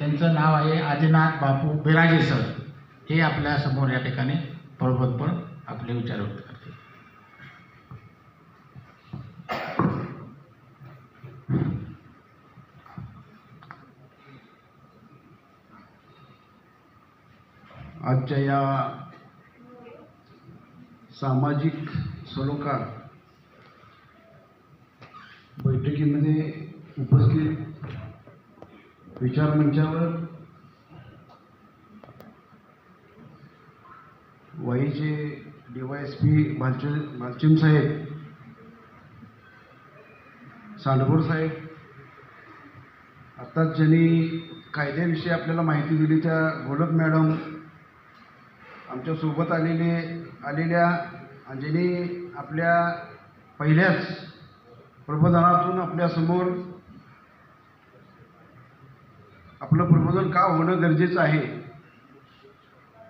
यांचं नाव आहे आदिनाथ बापू बिराजे सर. हे आपल्या समोर या ठिकाणी प्रबोधपण आपले विचार व्यक्त करतील. आजच्या या सामाजिक सलोखा बैठकीमध्ये उपस्थित विचारमंचावर वाईचे DYSP भालचंद साहेब, सांडभोर साहेब, आत्ताच ज्यांनी कायद्याविषयी आपल्याला माहिती दिली त्या घोलप मॅडम, आमच्यासोबत आलेल्या आणि ज्यांनी आपल्या पहिल्याच प्रबोधनातून आपल्यासमोर आपलं प्रबोधन का होणं गरजेचं आहे,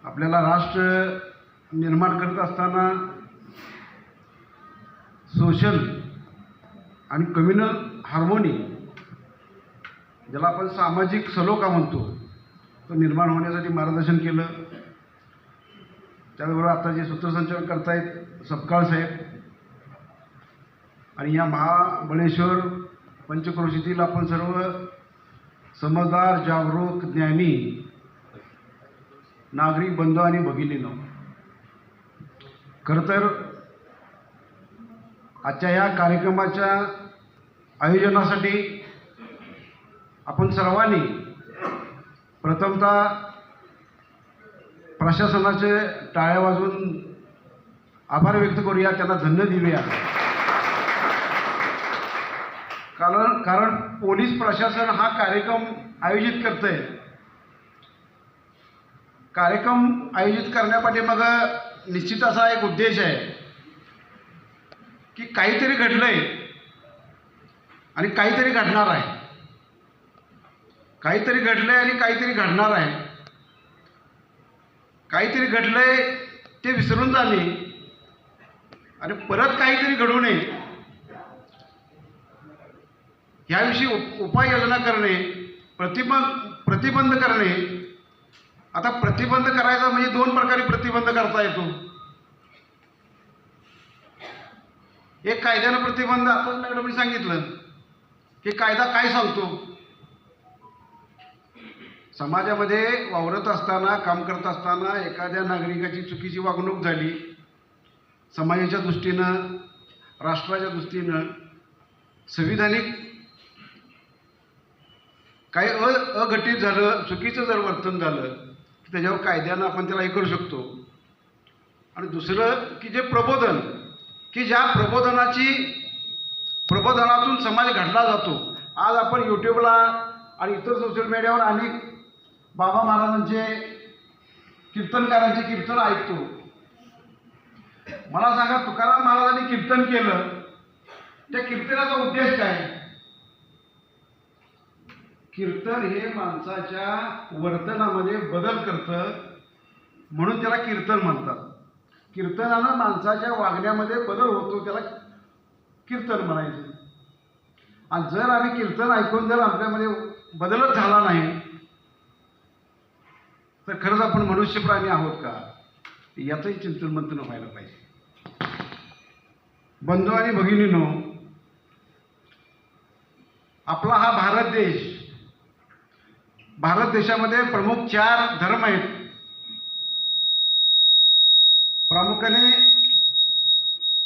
आपल्याला राष्ट्र निर्माण करत असताना सोशल आणि कम्युनल हार्मोनी, ज्याला आपण सामाजिक सलोखा म्हणतो, तो निर्माण होण्यासाठी मार्गदर्शन केलं. त्याचबरोबर आता जे सूत्रसंचालन करतायत सपकाळ साहेब, आणि या महाबळेश्वर पंचक्रोशीतील आपण सर्व समजदार, जागरूक, ज्ञानी नागरिक बंधू आणि भगिनींनो, खरं तर आजच्या या कार्यक्रमाच्या आयोजनासाठी आपण सर्वांनी प्रथमतः प्रशासनाचे टाळ्या वाजवून आभार व्यक्त करूया, त्यांना धन्यवाद देऊया. कारण पोलीस प्रशासन हा कार्यक्रम आयोजित करतंय. कार्यक्रम आयोजित करण्यापाठी मग निश्चित असा एक उद्देश आहे की काहीतरी घडलंय आणि काहीतरी घडणार आहे, काहीतरी घडलंय आणि काहीतरी घडणार आहे. काहीतरी घडलंय ते विसरून जाणे आणि परत काहीतरी घडू नये याविषयी उपाययोजना करणे, प्रतिबंध करणे. आता प्रतिबंध करायचा म्हणजे दोन प्रकारे प्रतिबंध करता येतो. एक कायद्यानं प्रतिबंध, आता मॅडमनी सांगितलं की कायदा काय सांगतो. समाजामध्ये वावरत असताना, काम करत असताना एखाद्या नागरिकाची चुकीची वागणूक झाली, समाजाच्या दृष्टीनं, राष्ट्राच्या दृष्टीनं, संविधानिक काही अघटित झालं, चुकीचं जर वर्तन झालं की त्याच्यावर कायद्यानं आपण त्याला हे करू शकतो. आणि दुसरं की जे प्रबोधन, की ज्या प्रबोधनातून समाज घडला जातो. आज आपण यूट्यूबला आणि इतर सोशल मीडियावर अनेक बाबा महाराजांचे, कीर्तनकारांचे कीर्तन ऐकतो. मला सांगा, तुकाराम महाराजांनी कीर्तन केलं, त्या कीर्तनाचा उद्देश काय? कीर्तन हे माणसाच्या वर्तनामध्ये बदल करतं, म्हणून त्याला कीर्तन म्हणतात. कीर्तनानं माणसाच्या वागण्यामध्ये बदल होतो, त्याला कीर्तन म्हणायचं. आणि जर आम्ही कीर्तन ऐकून जर आपल्यामध्ये बदलच झाला नाही तर खरंच आपण मनुष्य प्राणी आहोत का, याचंही चिंतन मंथन व्हायला पाहिजे. बंधू आणि भगिनींनो, आपला हा भारत देश, भारत देशामध्ये प्रमुख 4 धर्म आहेत. प्रामुख्याने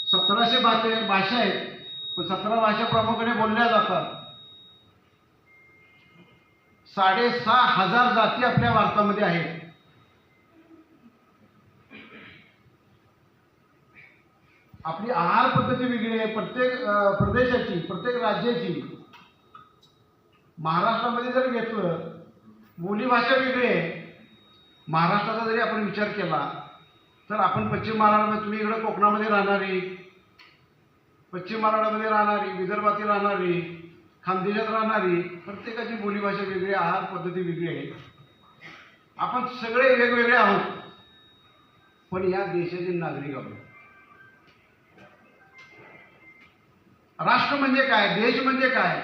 1700 भाषा आहेत, पण 17 भाषा प्रामुख्याने बोलल्या जातात. 6,500 जाती आपल्या भारतामध्ये आहेत. आपली आहार पद्धती वेगळी आहे प्रत्येक प्रदेशाची, प्रत्येक राज्याची. महाराष्ट्रामध्ये जर घेतलं, बोलीभाषा वेगळी आहे. महाराष्ट्राचा जरी आपण विचार केला तर आपण पश्चिम महाराष्ट्रामध्ये, तुम्ही इकडं कोकणामध्ये राहणारी, पश्चिम महाराष्ट्रामध्ये राहणारी, विदर्भातील राहणारी, खानदेशात राहणारी, प्रत्येकाची बोलीभाषा वेगळी, आहार पद्धती वेगळी आहे. आपण सगळे वेगवेगळे आहोत, पण या देशाचे नागरिक आहोत. राष्ट्र म्हणजे काय, देश म्हणजे काय?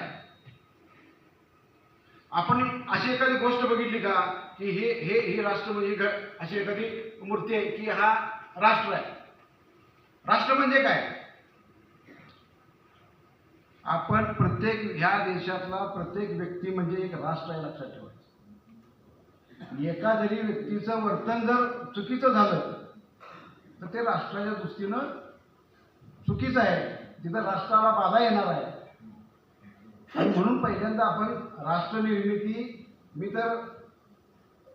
आपण अशी एखादी गोष्ट बघितली का की हे हे ही राष्ट्र म्हणजे अशी एखादी मूर्ती आहे की हा राष्ट्र आहे. राष्ट्र म्हणजे काय? आपण प्रत्येक ह्या देशातला प्रत्येक व्यक्ती म्हणजे एक राष्ट्र आहे, लक्षात ठेवायचं. एका जरी व्यक्तीचं वर्तन जर चुकीचं झालं तर ते राष्ट्राच्या दृष्टीनं चुकीचं आहे, तिथं राष्ट्राला बाधा येणार आहे. आणि म्हणून पहिल्यांदा आपण राष्ट्र निर्मिती, मी तर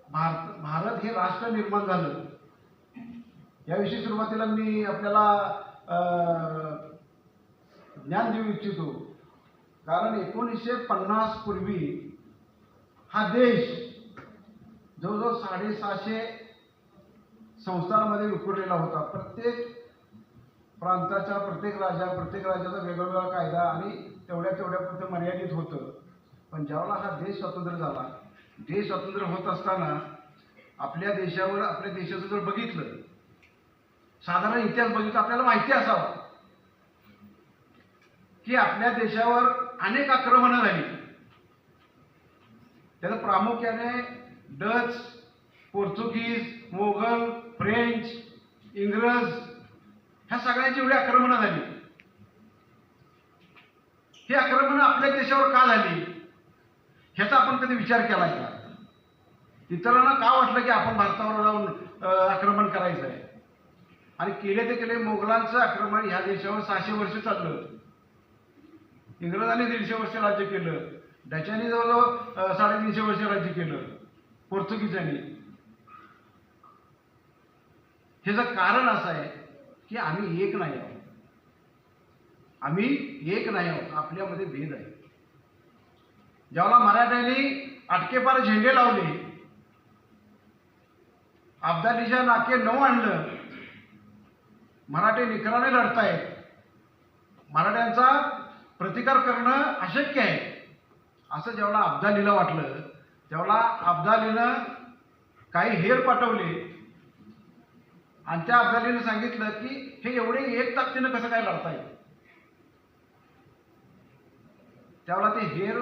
भारत हे राष्ट्र निर्माण झालं याविषयी सुरुवातीला मी आपल्याला ज्ञान देऊ इच्छितो. कारण 1950 पूर्वी हा देश जवळजवळ 750 संस्थांमध्ये विखुरलेला होता. प्रत्येक प्रांताच्या प्रत्येक राज्याचा वेगवेगळा कायदा आणि तेवढ्या मर्यादित होतं. पण ज्यावेळेला हा देश स्वतंत्र झाला, देश स्वतंत्र होत असताना आपल्या देशाचं जर बघितलं, साधारण इतिहास बघितला, आपल्याला माहिती असावं की आपल्या देशावर अनेक आक्रमणं झाली. त्याला प्रामुख्याने डच, पोर्तुगीज, मोगल, फ्रेंच, इंग्रज ह्या सगळ्यांची एवढी आक्रमणं झाली. ही आक्रमणं आपल्या देशावर का झाली ह्याचा आपण कधी विचार केला का? इतरांना का वाटलं की आपण भारतावर जाऊन आक्रमण करायचं आहे? आणि केले मोगलांचं आक्रमण ह्या देशावर 600 वर्ष चाललं. इंग्रजांनी 150 वर्ष राज्य केलं, डचांनी जवळजवळ 350 वर्ष राज्य केलं, पोर्तुगीजांनी. ह्याचं कारण असं आहे की आम्ही एक नाही आहोत. आपल्यामध्ये भेद आहे. ज्यावेळेला मराठ्यांनी अटकेपार झेंडे लावले, अब्दालीच्या नाके 9 आणलं, मराठे निकराने लढतायत, मराठ्यांचा प्रतिकार करणं अशक्य आहे असं जेव्हा अब्दालीला वाटलं, तेव्हा अब्दालीनं काही हेर पाठवले आणि त्या अब्दालीनं सांगितलं की हे एवढे एक ताकदीनं कसं काय लढताय. त्यावेळेला ते हेर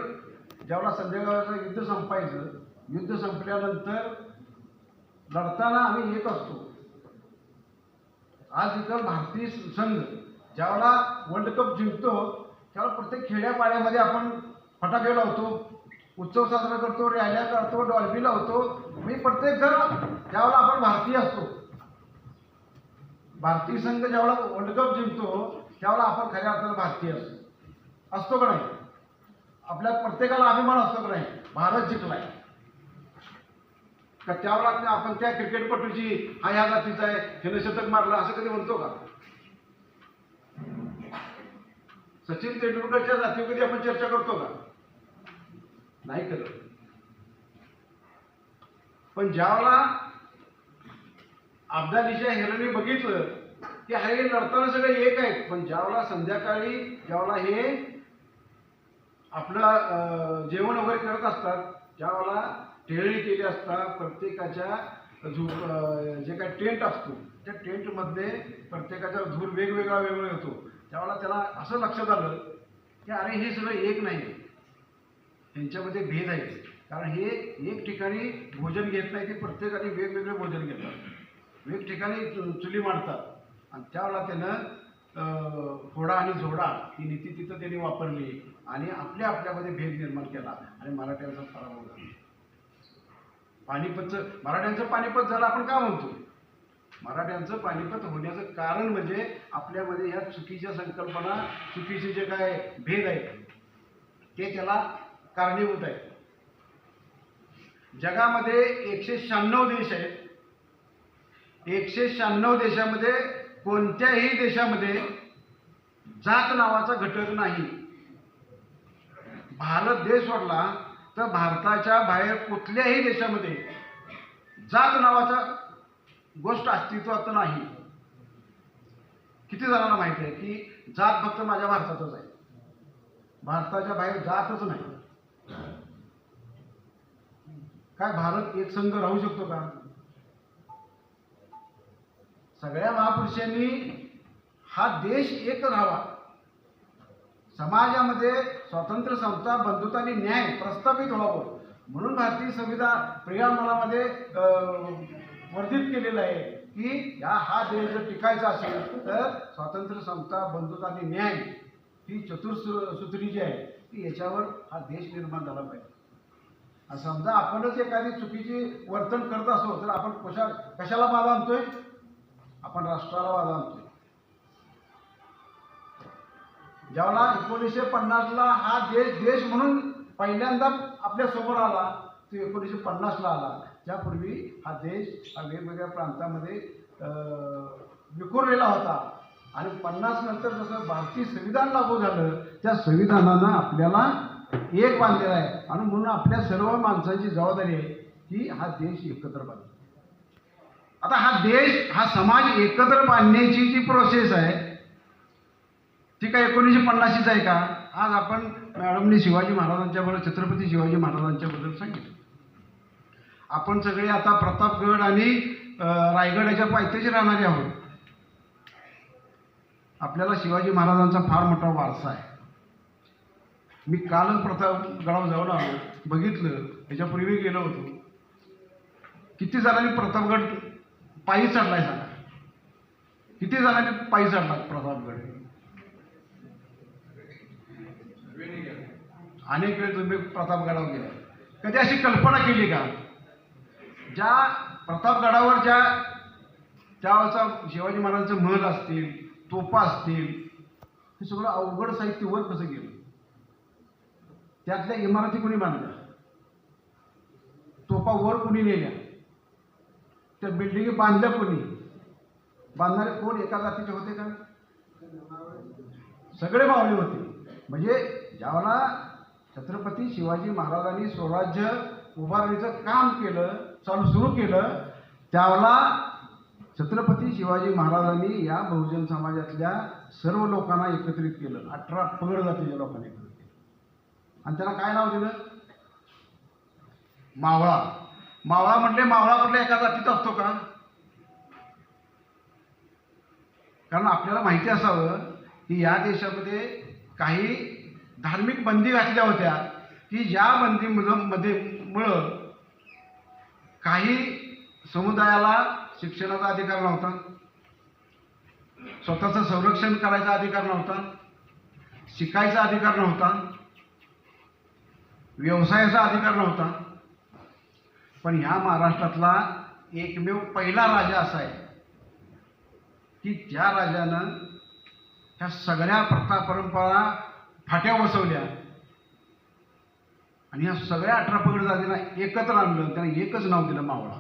जेव्हा संध्याकाळचं युद्ध संपायचं, युद्ध संपल्यानंतर लढताना आम्ही एक असतो. आज इथं भारतीय संघ ज्यावेळेला वर्ल्ड कप जिंकतो त्यावेळेला प्रत्येक खेड्यापाड्यामध्ये आपण फटाके लावतो, उत्सव साजरा करतो, रॅल्या करतो, डॉल्बी लावतो. मी प्रत्येक जण त्यावेळेला आपण भारतीय असतो. भारतीय संघ ज्यावेळेला वर्ल्ड कप जिंकतो त्यावेळेला आपण खऱ्या अर्थानं भारतीय असतो का नाही? आपल्या प्रत्येकाला अभिमान असतो का नाही? भारत जिंकलाय का? त्यावेळेला आपण त्या क्रिकेटपटूची हा ह्या जातीचा आहे, ह्याने शतक मारलं असं कधी म्हणतो का? सचिन तेंडुलकरच्या जातीवर कधी आपण चर्चा करतो का? नाही करत. पण ज्यावेळेला अब्दालीच्या हेराने बघितलं की हे लढताना सगळे एक आहेत, पण ज्यावेळेला संध्याकाळी ज्यावेळेला हे आपलं जेवण वगैरे करत असतात, ज्यावेळेला टेळी केली असतात, प्रत्येकाच्या जे काही टेंट असतो त्या टेंटमध्ये प्रत्येकाचा धूर वेगवेगळा येतो. त्यावेळेला त्याला असं लक्षात आलं की अरे हे सगळं एक नाही, त्यांच्यामध्ये भेद आहे. कारण हे एक ठिकाणी भोजन घेत नाही, ते प्रत्येकाने वेगवेगळे भोजन घेतात, वेग ठिकाणी चुली मांडतात. आणि त्यावेळेला त्यानं फोडा आणि झोडा ही नीती तिथं त्यांनी वापरली आणि आपल्यामध्ये भेद निर्माण केला आणि मराठ्यांचा पराभव झाला. मराठ्यांचं पानिपत झालं आपण का म्हणतो? मराठ्यांचं पानिपत होण्याचं कारण म्हणजे आपल्यामध्ये ह्या चुकीच्या संकल्पना, चुकीचे जे काय भेद आहेत ते त्याला कारणीभूत आहेत. जगामध्ये 196 देश आहेत. 196 देशामध्ये कोणत्याही देशामध्ये जात नावाचा घटक नाही. भारत देश सोडला तर भारताच्या बाहेर कुठल्याही देशामध्ये जात नावाचा गोष्ट अस्तित्वात नाही. किती जणांना माहिती आहे की जात फक्त माझ्या भारतातच आहे, भारताच्या बाहेर जातच नाही. काय भारत एक संघ राहू शकतो का? सगळ्या महापुरुषांनी हा देश एक राहावा, समाजामध्ये स्वातंत्र्य, समता, बंधुता आणि न्याय प्रस्थापित व्हावं म्हणून भारतीय संविधान प्रियामलामध्ये वर्धित केलेलं आहे की हा देश जर टिकायचा असेल तर स्वातंत्र्य, समता, बंधुता आणि न्याय ही चतुर्सूत्री जी आहे ती याच्यावर हा देश निर्माण झाला पाहिजे. आणि समजा आपणच एखादी चुकीची वर्तन करत असो तर आपण कशाला बाधा आणतोय? आपण राष्ट्राला बाधा आणतोय. ज्यावेळेला 1950ला हा देश म्हणून पहिल्यांदा आपल्या समोर आला तो 1950ला आला. त्यापूर्वी हा देश हा वेगवेगळ्या प्रांतामध्ये विखुरलेला होता. आणि 50 नंतर जसं भारतीय संविधान लागू झालं त्या संविधानानं आपल्याला एक बांधलेला आहे. आणि म्हणून आपल्या सर्व माणसांची जबाबदारी आहे की हा देश एकत्र बांधला. आता हा देश हा समाज एकत्र बांधण्याची जी प्रोसेस आहे ती काय 1950च आहे का? आज आपण मॅडमने शिवाजी महाराजांच्याबद्दल, छत्रपती शिवाजी महाराजांच्याबद्दल सांगितलं. आपण सगळे आता प्रतापगड आणि रायगडाच्या पायथ्याशी राहणारे आहोत. आपल्याला शिवाजी महाराजांचा फार मोठा वारसा आहे. मी कालच प्रतापगडावर जाऊन आलो, बघितलं. त्याच्यापूर्वी गेलो होतो. किती जणांनी प्रतापगड पायी चढलाय सांगा? किती जणांनी पायी चढला प्रतापगड? अनेक वेळ तुम्ही प्रतापगडावर गेला. कधी अशी कल्पना केली का ज्या प्रतापगडावर त्यावेळेचा शिवाजी महाराजांचं महल असतील, तोफा असतील, हे सगळं अवघड साहित्य वर कसं गेलं? त्यातल्या इमारती कोणी बांधल्या? तोफा वर कोणी नेल्या? त्या बिल्डिंगी बांधल्या कोणी? बांधणारे कोण एका जातीचे होते का? सगळे मावळे होते. म्हणजे ज्यावेळेला छत्रपती शिवाजी महाराजांनी स्वराज्य उभारणीचं काम सुरू केलं त्यावेळेला छत्रपती शिवाजी महाराजांनी या बहुजन समाजातल्या सर्व लोकांना एकत्रित केलं. 18 पगड जातीच्या लोकांना एकत्रित केलं. आणि त्याला काय नाव दिलं? मावळा. मावळा कुठल्या एका जातीचा असतो का? कारण आपल्याला माहिती असावं की या देशामध्ये काही धार्मिक बंदी घातल्या होत्या की ज्या बंदीमुळं काही समुदायाला शिक्षणाचा अधिकार नव्हता, स्वतःचं संरक्षण करायचा अधिकार नव्हता, शिकायचा अधिकार नव्हता, व्यवसायाचा अधिकार नव्हता. पण ह्या महाराष्ट्रातला एकमेव पहिला राजा असा आहे की त्या राजानं ह्या सगळ्या प्रथा परंपरा फाट्या बसवल्या आणि ह्या सगळ्या 18 पगड जातींना एकत्र आणलं. त्याने एकच नाव दिलं, मावळा.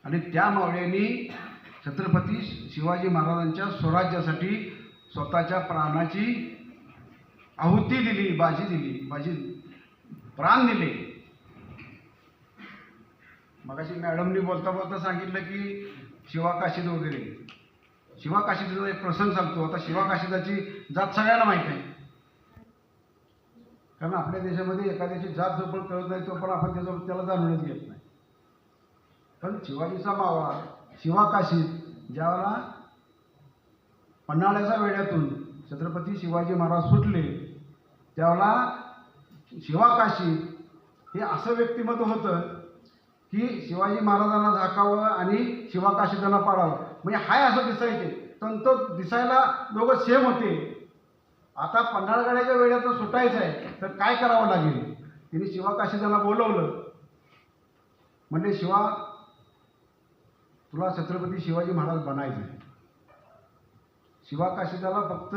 आणि त्या मावळ्यांनी छत्रपती शिवाजी महाराजांच्या स्वराज्यासाठी स्वतःच्या प्राणाची आहुती दिली, बाजी प्राण दिले. मगाशी मॅडमनी बोलता सांगितलं की शिवाकाशीद वगैरे. शिवाकाशीदाचा एक प्रसंग सांगतो. आता शिवाकाशीदाची जात सगळ्यांना माहीत आहे, कारण आपल्या देशामध्ये एखाद्याची जात जोपर्यंत कळत नाही तोपर्यंत आपण त्याला जाणूनच घेत नाही. पण शिवाजीचा मावळा शिवाकाशीद ज्यावेळेला पन्हाळ्याच्या वेढ्यातून छत्रपती शिवाजी महाराज सुटले त्यावेळेला शिवाकाशीद हे असं व्यक्तिमत्व होतं की शिवाजी महाराजांना झाकावं आणि शिवाकाशीदांना पाडावं. म्हणजे हाय असं दिसायचे. तंत दिसायला दोघं सेम होते. आता पन्हाळगडाच्या वेळेतून सुटायचं आहे तर काय करावं लागेल? तिने शिवाकाशीदांना बोलवलं. म्हणजे शिवा, तुला छत्रपती शिवाजी महाराज बनायचं आहे. शिवाकाशीदाला फक्त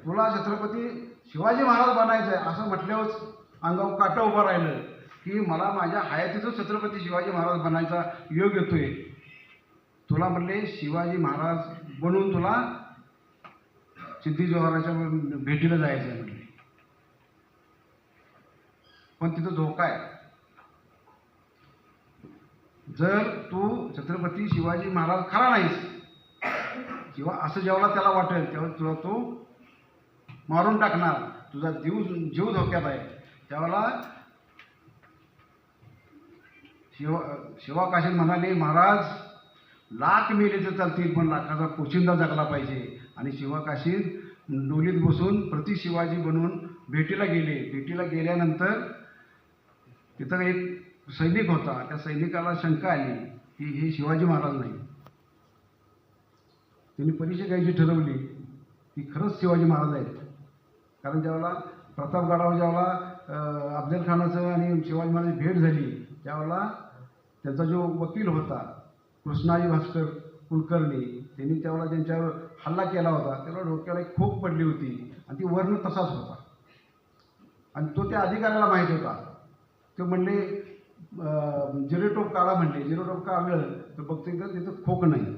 तुला छत्रपती शिवाजी महाराज बनायचं आहे असं म्हटल्यावरच अंगावर काटा उभं राहिलं की मला माझ्या हयातीतच छत्रपती शिवाजी महाराज बनायचा योग येतोय. तुला म्हणले शिवाजी महाराज बनून तुला सिद्धी जोहराच्या भेटीला जायचं आहे म्हणले. पण तिथं धोका आहे. जर तू छत्रपती शिवाजी महाराज खरा नाहीस किंवा असं जेव्हा त्याला वाटेल तेव्हा तुला तो मारून टाकणार, तुझा जीव धोक्यात आहे. त्यावेळेला शिवाकाशीद म्हणाले, महाराज लाख मेले तर चालतील पण लाखाचा पोशिंदा जगला पाहिजे. आणि शिवाकाशीद डोलीत बसून प्रति शिवाजी बनून भेटीला गेले. भेटीला गेल्यानंतर तिथं एक सैनिक होता. त्या सैनिकाला शंका आली की हे शिवाजी महाराज नाही. त्यांनी परीक्षा घ्यायची ठरवली की खरंच शिवाजी महाराज आहेत. कारण ज्यावेळेला प्रतापगडावर ज्यावेळेला अफजल खानाचं आणि शिवाजी महाराजांची भेट झाली त्यावेळेला त्यांचा जो वकील होता कृष्णाजी भास्कर कुलकर्णी, त्यांनी त्यावेळेला त्यांच्यावर हल्ला केला होता. त्याला डोक्याला एक खोक पडली होती आणि ती वर्ण तसाच होता आणि तो त्या अधिकाऱ्याला माहीत होता. ते म्हणले जिरेटोप काढा म्हणले. जिरेटोप काढलं तर बघते तर तिथं खोक नाही.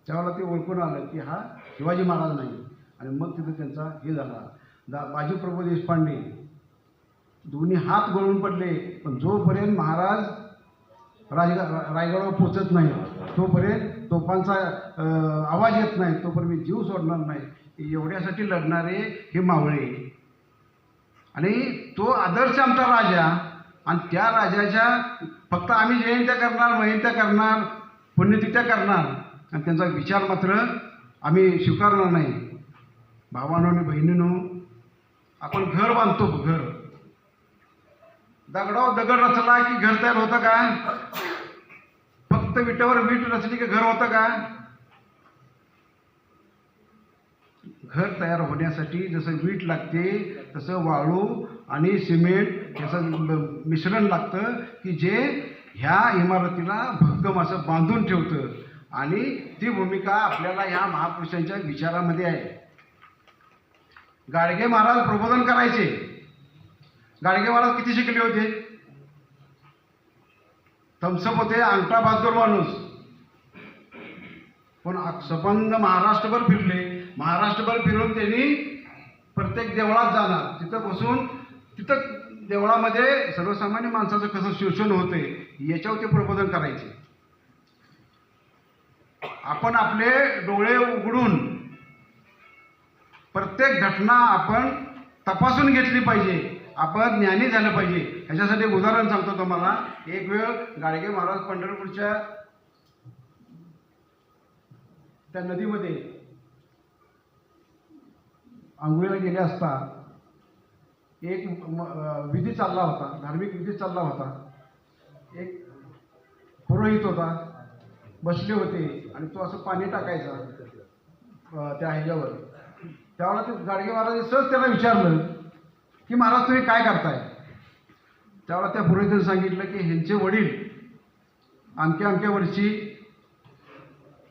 त्यावेळेला ते ओळखून आलं की हा शिवाजी महाराज नाही आणि मग तिथं त्यांचा हे झाला. बाजीप्रभू देशपांडे दोन्ही हात गळून पडले. पण जोपर्यंत महाराज रायगडावर पोचत नाही तोपर्यंत तोफांचा आवाज येत नाही तोपर्यंत मी जीव सोडणार नाही. एवढ्यासाठी लढणारे हे मावळे आणि तो आदर्श आमचा राजा आणि त्या राजाच्या फक्त आम्ही जयंत्या करणार, महंत्या करणार, पुण्यतिथ्या करणार आणि त्यांचा विचार मात्र आम्ही स्वीकारणार नाही. भावांनो आणि बहिणींनो, आपण घर बांधतो. घर दगडावर दगड रचला की घर तयार होतं का? फक्त विटावर वीट रचली की घर होतं का? घर तयार होण्यासाठी जसं वीट लागते तसं वाळू आणि सिमेंट याचं मिश्रण लागतं की जे ह्या इमारतीला भक्कम असं बांधून ठेवतं आणि ती भूमिका आपल्याला ह्या महापुरुषांच्या विचारामध्ये आहे. गाडगे महाराज प्रबोधन करायचे. गाडगे महाराज किती शिकले होते? थम्सअप होते, अंगठा बहादूर माणूस. पण संबंध महाराष्ट्रभर फिरले. महाराष्ट्रभर फिरून त्यांनी प्रत्येक देवळात जाणार, तिथं बसून तिथं देवळामध्ये सर्वसामान्य माणसाचं कसं शोषण होते याच्यावर ते प्रबोधन करायचे. आपण आपले डोळे उघडून प्रत्येक घटना आपण तपासून घेतली पाहिजे. आपण ज्ञानी झालं पाहिजे. ह्याच्यासाठी एक उदाहरण सांगतो तुम्हाला. एक वेळ गाडगे महाराज पंढरपूरच्या त्या नदीमध्ये आंघोळीला गेले असता एक विधी चालला होता, धार्मिक विधी चालला होता. एक पुरोहित होता, बसले होते आणि तो असं पाणी टाकायचा त्या ह्याच्यावर. त्यावेळेला ते गाडगे महाराज सहज त्याला विचारलं की महाराज तुम्ही काय करताय? त्यावेळेला त्या पुरोहिताने सांगितलं की ह्यांचे वडील अमक्या अमक्या वर्षी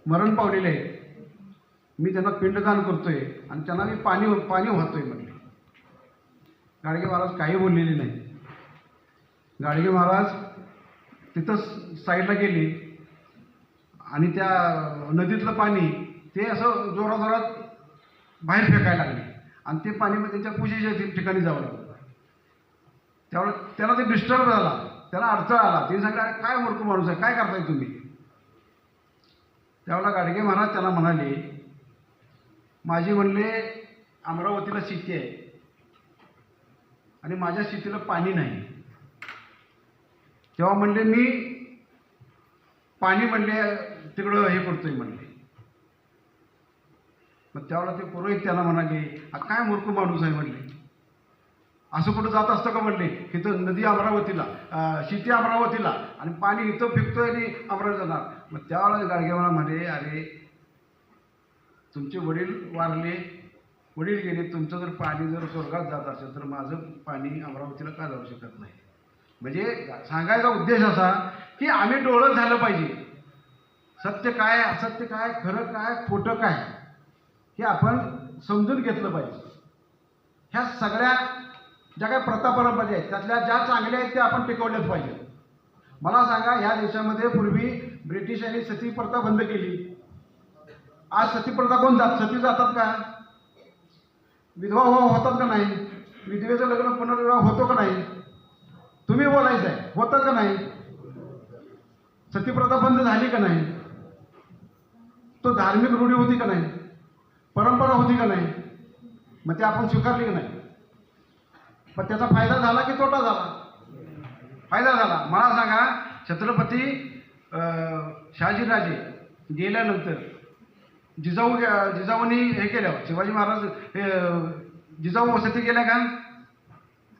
मरण पावलेले आहेत. मी त्यांना पिंडदान करतोय आणि त्यांना मी पाणी वाहतोय म्हणले. गाडगे महाराज काही बोललेले नाही. गाडगे महाराज तिथं साईडला गेले आणि त्या नदीतलं पाणी ते असं जोराजोरात बाहेर फेकायला लागले आणि ते पाणी मग त्यांच्या पूजेच्या ठिकाणी जावं लागलं. त्यावेळेला त्याला ते डिस्टर्ब झाला, त्याला अडचण आला. तिने सांगितलं काय मूर्ख माणूस आहे, काय करताय तुम्ही? त्यावेळेला गाडगे महाराज त्याला म्हणाले, माझी म्हणले अमरावतीला शेती आहे आणि माझ्या शेतीला पाणी नाही. तेव्हा म्हणले मी पाणी म्हणले तिकडं हे करतोय म्हणले. मग त्यावेळेला ते पुरोहित त्याला म्हणाले, काय मूर्ख माणूस आहे म्हणले, असं कुठं जात असतं का म्हणले. इथं नदी अमरावतीला, शेती अमरावतीला आणि पाणी इथं फेकतोय आणि अमरावती जाणार. मग त्यावेळेला गाडगे मला म्हणे, अरे तुमचे वडील वारले, वडील गेले, तुमचं जर पाणी जर स्वर्गात जात असेल तर माझं पाणी अमरावतीला का जाऊ शकत नाही? म्हणजे सांगायचा उद्देश असा की आम्ही डोळं झालं पाहिजे. सत्य काय, असत्य काय, खरं काय, खोटं काय हे आपण समजून घेतलं पाहिजे. ह्या सगळ्या ज्या काही प्रथा परंपरा आहेत त्यातल्या ज्या चांगल्या आहेत त्या आपण टिकवल्याच पाहिजे. मला सांगा, ह्या देशामध्ये पूर्वी ब्रिटिशांनी सती प्रथा बंद केली. आज सती प्रथा कोण सती जातात का? विधवा होतात का नाही? विधवेचं लग्न पुनर्विवाह होतो का नाही? तुम्ही बोलायचं आहे, होतं का नाही? सती प्रथा बंद झाली का नाही? तो धार्मिक रूढी होती का नाही? परंपरा होती का नाही? मग ते आपण स्वीकारली का नाही? पण त्याचा फायदा झाला की तोटा झाला? फायदा झाला. मला सांगा, छत्रपती शहाजीराजे गेल्यानंतर जिजाऊनी हे केलं, शिवाजी महाराज जिजाऊ वसती केल्या का?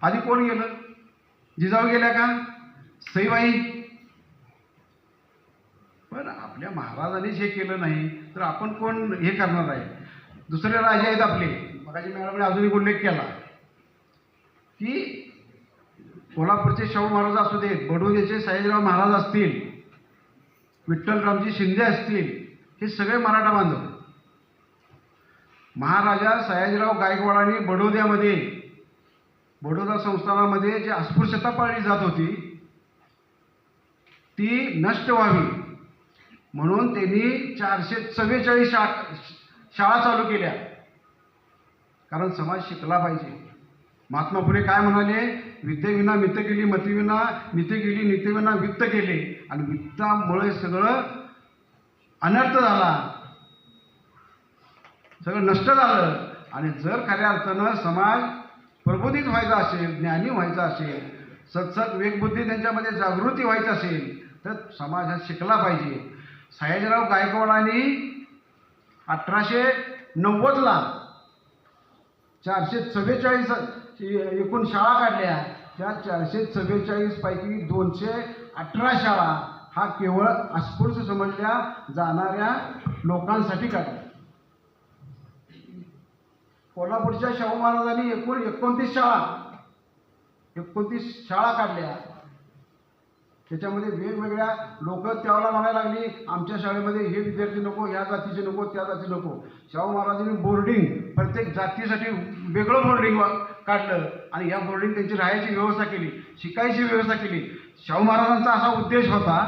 आधी कोण गेलं? जिजाऊ गेल्या का? सईबाई? पण आपल्या महाराजांनीच हे केलं नाही तर आपण कोण हे करणार आहे? दुसरे राजे आहेत आपले, मगाशी मॅडमने अजून एक उल्लेख केला की कोल्हापूरचे शाहू महाराज असू देत, बडोद्याचे सयाजीराव महाराज असतील, विठ्ठलरामजी शिंदे असतील, हे सगळे मराठा बांधव. महाराजा सयाजीराव गायकवाडांनी बडोद्यामध्ये, बडोदा संस्थानामध्ये जी अस्पृश्यता पाळली जात होती ती नष्ट व्हावी म्हणून त्यांनी 444 शाळा चालू केल्या. कारण समाज शिकला पाहिजे. महात्मा फुले काय म्हणाले? विद्येविना मित गेली, मतीविना मिती गेली, नीतीविना वित्त गेले. आणि वित्तामुळे सगळं अनर्थ झाला, सगळं नष्ट झालं. आणि जर खऱ्या अर्थानं समाज प्रबोधित व्हायचा असेल, ज्ञानी व्हायचा असेल, सत्सत विवेकबुद्धी त्यांच्यामध्ये जागृती व्हायची असेल तर समाज हा शिकला पाहिजे. सयाजीराव गायकवाडांनी 1890ला 444 एकूण शाळा काढल्या. त्या 444 पैकी 218 शाळा हा केवळ अस्पृश्य समजल्या जाणाऱ्या लोकांसाठी काढल्या. कोल्हापूरच्या शाहू महाराजांनी एकूण 29 शाळा काढल्या. त्याच्यामध्ये वेगवेगळ्या लोक त्यावेळेला म्हणायला लागली आमच्या शाळेमध्ये हे विद्यार्थी नको, ह्या जातीचे नको, त्या जाती नको. शाहू महाराजांनी बोर्डिंग प्रत्येक जातीसाठी वेगळं बोर्डिंग काढलं आणि या बोर्डिंग त्यांची राहायची व्यवस्था केली, शिकायची व्यवस्था केली. शाहू महाराजांचा असा उद्देश होता,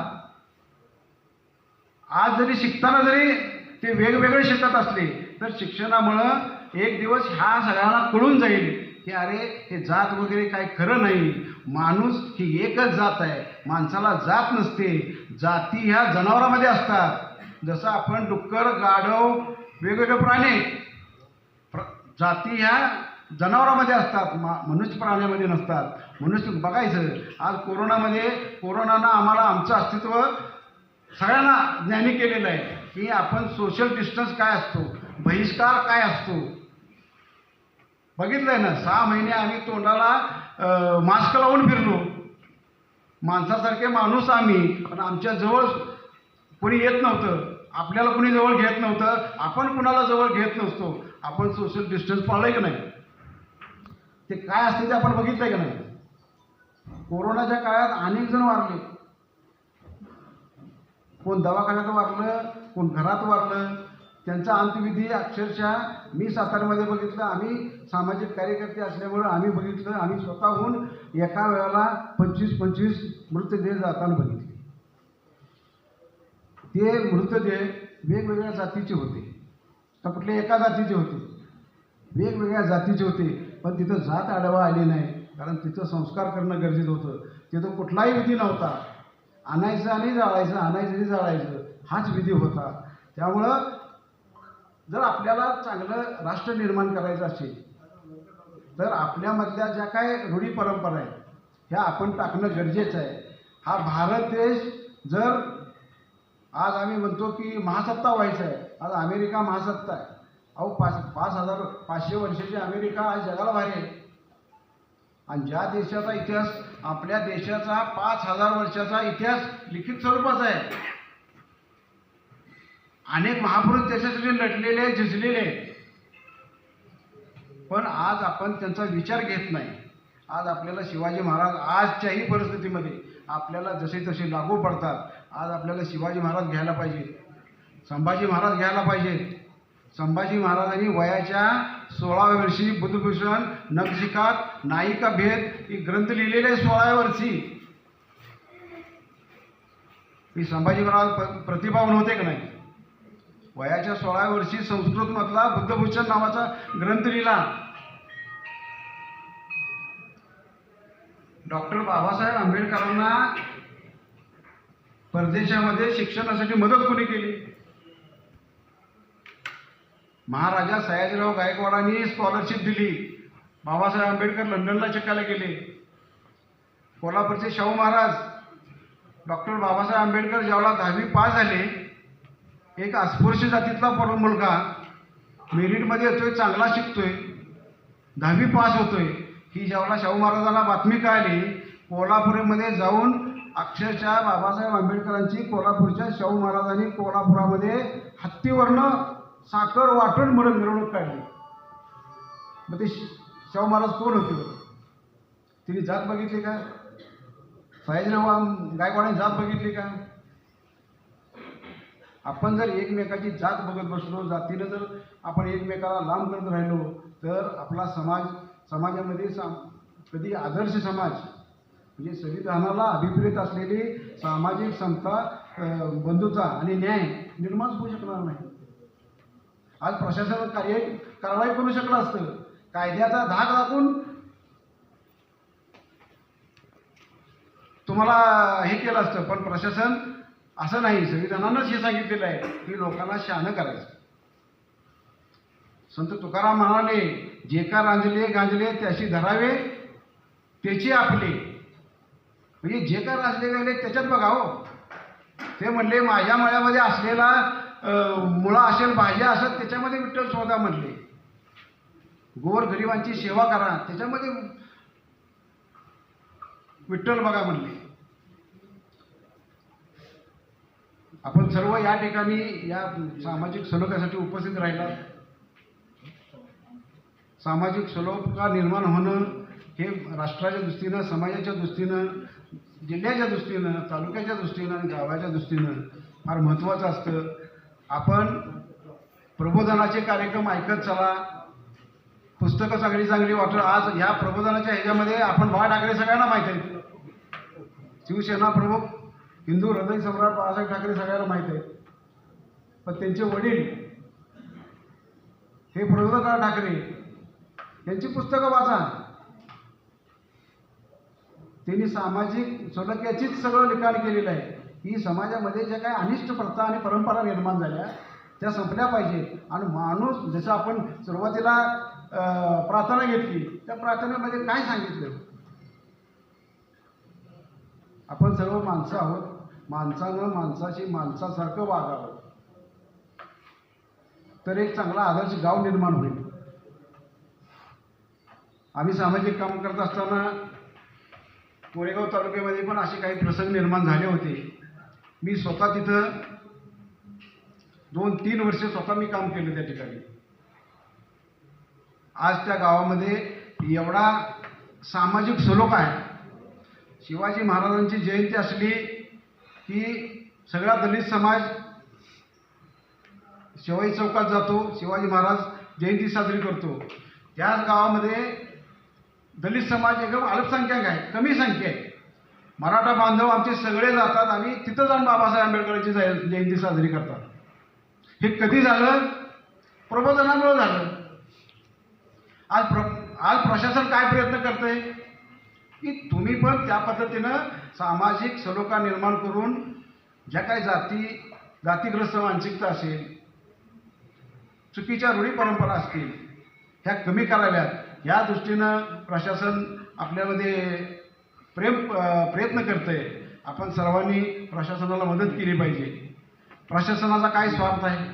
आज जरी शिकताना जरी ते वेगवेगळे शिकत असले तर शिक्षणामुळं एक दिवस ह्या सगळ्यांना कळून जाईल की अरे हे जात वगैरे काही खरं नाही, माणूस ही एकच जात आहे, माणसाला जात नसते, जाती ह्या जनावरांमध्ये असतात. जसं आपण डुक्कर, गाढव, वेगवेगळे प्राणी जाती ह्या जनावरांमध्ये असतात, मनुष्य प्राण्यामध्ये नसतात. मनुष्य बघायचं आज कोरोनानं आम्हाला आमचं अस्तित्व सगळ्यांना ज्ञानी केलेलं आहे की आपण सोशल डिस्टन्स काय असतो, बहिष्कार काय असतो. बघितलंय ना, 6 महिने आम्ही तोंडाला मास्क लावून फिरलो, माणसासारखे माणूस आम्ही, पण आमच्या जवळ कोणी येत नव्हतं, आपल्याला कोणी जवळ घेत नव्हतं, आपण कुणाला जवळ घेत नसतो. आपण सोशल डिस्टन्स पाळलंय का नाही? ते काय असते ते आपण बघितलंय का नाही? कोरोनाच्या काळात अनेक जण वारले, कोण दवाखान्यात वारलं, कोण घरात वारलं. त्यांचा अंत्यविधी अक्षरशः मी साताऱ्यामध्ये बघितलं. आम्ही सामाजिक कार्यकर्ते असल्यामुळं आम्ही बघितलं, आम्ही स्वतःहून एका वेळेला 25-25 मृतदेह जाताना बघितले. ते मृतदेह वेगवेगळ्या जातीचे होते, तर कुठले एका जातीचे होते, वेगवेगळ्या जातीचे होते. पण तिथं जात आढावा आली नाही, कारण तिथं संस्कार करणं गरजेचं होतं. तिथं कुठलाही विधी नव्हता, आणायचं आणि जाळायचं, आणायचं आणि जाळायचं हाच विधी होता. त्यामुळं जर आपल्याला चांगलं राष्ट्र निर्माण करायचं असेल तर आपल्यामधल्या ज्या काय रूढी परंपरा आहेत ह्या आपण टाकणं गरजेचं आहे. हा भारत देश जर आज आम्ही म्हणतो की महासत्ता व्हायचा आहे, आज अमेरिका महासत्ता आहे. अहो 5,500 वर्षाची अमेरिका आज जगाला भारी आहे. आणि ज्या देशाचा इतिहास, आपल्या देशाचा 5,000 वर्षाचा इतिहास लिखित स्वरूपाचा आहे. अनेक महापुरुष देशासाठी लढलेले, झिजलेले, पण आज आपण त्यांचा विचार घेत नाही. आज आपल्याला शिवाजी महाराज आजच्याही परिस्थितीमध्ये आपल्याला जसे तसे लागू पडतात. आज आपल्याला शिवाजी महाराज घ्यायला पाहिजेत, संभाजी महाराज घ्यायला पाहिजेत. संभाजी महाराजांनी वयाच्या 16व्या वर्षी बुद्धभूषण, नखशिखात, नायिका भेद ही ग्रंथ लिहिलेले 16व्या वर्षी. ही संभाजी महाराज प्रतिभावान होते का नाही? वयाच्या 16व्या वर्षी संस्कृतमधला बुद्धभूषण नावाचा ग्रंथ लिहिला. डॉक्टर बाबासाहेब आंबेडकरांना परदेशामध्ये शिक्षणासाठी मदत कोणी केली? महाराजा सयाजीराव गायकवाडांनी स्कॉलरशिप दिली. बाबासाहेब आंबेडकर लंडनला शिकायला गेले. कोल्हापूरचे शाहू महाराज डॉक्टर बाबासाहेब आंबेडकर ज्यावेळेला 10वी पास झाले, एक अस्पृश्य जातीतला मुलगा मेरिटमध्ये येतोय, चांगला शिकतोय, 10वी पास होतोय, ही जेव्हा शाहू महाराजांना बातमी कळाली, कोल्हापूरमध्ये जाऊन अक्षरशः बाबासाहेब आंबेडकरांची कोल्हापूरच्या शाहू महाराजांनी कोल्हापुरामध्ये हत्तीवरनं साखर वाटून म्हणून मिरवणूक काढली. मग ते शाहू महाराज कोण होते बरं? तिने जात बघितली का? सयाजीराव गायकवाडांनी जात बघितली का? आपण जर एकमेकाची जात बघत बसलो, जातीनं जर आपण एकमेकाला लांब करत राहिलो, तर आपला समाजामध्ये कधी आदर्श समाज म्हणजे संविधानाला अभिप्रेत असलेली सामाजिक समता, बंधुता आणि न्याय निर्माण होऊ शकणार नाही. आज प्रशासन कारवाई करू शकलं असतं, कायद्याचा धाक दाखवून तुम्हाला हे केलं असतं, पण प्रशासन असं नाही. संविधानानंच हे सांगितलेलं आहे की लोकांना शहाणं करायचं. संत तुकाराम म्हणाले, जे का रांजले गांजले त्याशी धरावे त्याची आपले. म्हणजे जे का रांजले गांजले त्याच्यात बघा हो. ते म्हणले माझ्या मळ्यामध्ये असलेला मुळा असेल, भाज्या असेल, त्याच्यामध्ये विठ्ठल शोधा म्हणले. गोर गरिबांची सेवा करा, त्याच्यामध्ये विठ्ठल बघा म्हणले. आपण सर्व या ठिकाणी या सामाजिक सलोख्यासाठी उपस्थित राहिला. सामाजिक सलोखा निर्माण होणं हे राष्ट्राच्या दृष्टीनं, समाजाच्या दृष्टीनं, जिल्ह्याच्या दृष्टीनं, तालुक्याच्या दृष्टीनं आणि गावाच्या दृष्टीनं फार महत्त्वाचं असतं. आपण प्रबोधनाचे कार्यक्रम ऐकत चला, पुस्तकं चांगली चांगली वाटलं. आज ह्या प्रबोधनाच्या ह्याच्यामध्ये आपण बाळा ठाकरे सगळ्यांना माहीत आहे. शिवसेना प्रमुख हिंदू हृदय सम्राट बाळासाहेब ठाकरे सगळ्यांना माहीत आहे. पण त्यांचे वडील हे प्रबोधनकार ठाकरे यांची पुस्तकं वाचा. त्यांनी सामाजिक सलोख्याचीच सगळं लिखाण केलेलं आहे. ही समाजामध्ये ज्या काही अनिष्ट प्रथा आणि परंपरा निर्माण झाल्या त्या संपल्या पाहिजेत. आणि माणूस जसं आपण सुरुवातीला प्रार्थना घेतली, त्या प्रार्थनेमध्ये काय सांगितलं? आपण सर्व माणसं आहोत, माणसानं माणसाशी माणसासारखं वागावं, तर एक चांगला आदर्श गाव निर्माण होईल. आम्ही सामाजिक काम करत असताना कोरेगाव तालुक्यामध्ये पण असे काही प्रसंग निर्माण झाले होते. मी स्वतः तिथं 2-3 वर्ष स्वतः मी काम केलं त्या ठिकाणी. आज त्या गावामध्ये एवढा सामाजिक सलोखा आहे. शिवाजी महाराजांची जयंती असली की सगळा दलित समाज शिवाजी चौकात जातो, शिवाजी महाराज जयंती साजरी करतो. त्याच गावामध्ये दलित समाज एकदम अल्पसंख्याक आहे, कमी संख्या आहे. मराठा बांधव आमचे सगळे जातात आणि तिथं जाऊन बाबासाहेब आंबेडकरांची जयंती साजरी करतात. हे कधी झालं? प्रबोधनामुळे झालं. आज प्रशासन काय प्रयत्न करतंय की तुम्ही पण त्या पद्धतीनं सामाजिक सलोखा निर्माण करून ज्या काही जातीग्रस्त मानसिकता असेल, चुकीच्या रूढी परंपरा असतील, ह्या कमी कराव्यात. या दृष्टीनं प्रशासन आपल्यामध्ये प्रयत्न करतंय. आपण सर्वांनी प्रशासनाला मदत केली पाहिजे. प्रशासनाचा काय स्वार्थ आहे?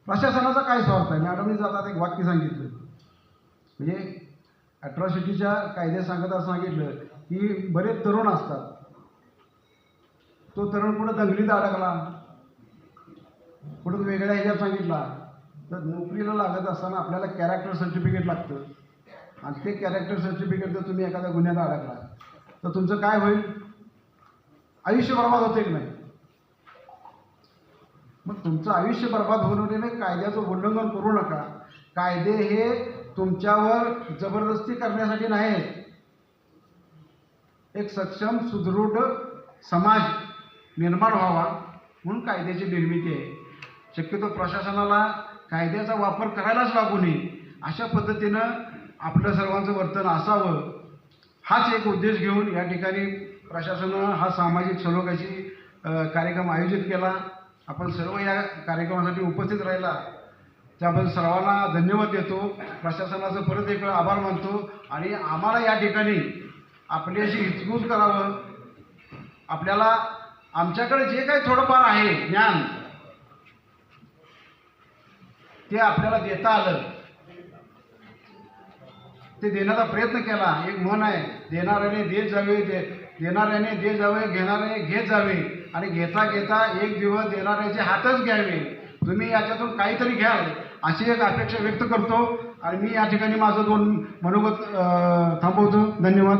प्रशासनाचा काय स्वार्थ आहे? मॅडमनी जातात एक वाक्य सांगितलं, म्हणजे अॅट्रॉसिटीच्या कायद्यात सांगितलं की बरेच तरुण असतात. तो तरुण कुठं दंगलीत अडकला, कुठं वेगळ्या ह्याच्यात सांगितला, तर नोकरीला लागत असताना आपल्याला कॅरेक्टर सर्टिफिकेट लागतं. आणि ते कॅरेक्टर सर्टिफिकेट जर तुम्ही एखाद्या गुन्ह्यात अडकला तर तुमचं काय होईल? आयुष्य बर्बाद होते की नाही? मग तुमचं आयुष्य बर्बाद होऊ नये, कायद्याचं उल्लंघन करू नका. कायदे हे तुमच्यावर जबरदस्ती करण्यासाठी नाहीत. एक सक्षम सुदृढ समाज निर्माण व्हावा म्हणून कायद्याची निर्मिती आहे. शक्यतो प्रशासनाला कायद्याचा वापर करायलाच लागू नये, अशा पद्धतीनं आपलं सर्वांचं वर्तन असावं. हाच एक उद्देश घेऊन या ठिकाणी प्रशासनानं हा सामाजिक सलोख्याची कार्यक्रम आयोजित केला. आपण सर्व या कार्यक्रमासाठी उपस्थित राहिला त्याबद्दल सर्वांना धन्यवाद देतो. प्रशासनाचं परत एक वेळा आभार मानतो. आणि आम्हाला या ठिकाणी आपल्याशी हितगुज करावं. आपल्याला आमच्याकडे जे काही थोडंफार आहे ज्ञान ते आपल्याला देता आलं ते देण्याचा प्रयत्न केला. एक म्हण आहे, देणाऱ्याने देत जावे, देणाऱ्याने देत जावे, घेणाऱ्याने घेत जावे आणि घेता घेता एक दिवस देणाऱ्याचे हातच घ्यावे. तुम्ही याच्यातून काहीतरी घ्याल अशी एक अपेक्षा व्यक्त करतो आणि मी या ठिकाणी माझं 2 मनोगत थांबवतो. धन्यवाद.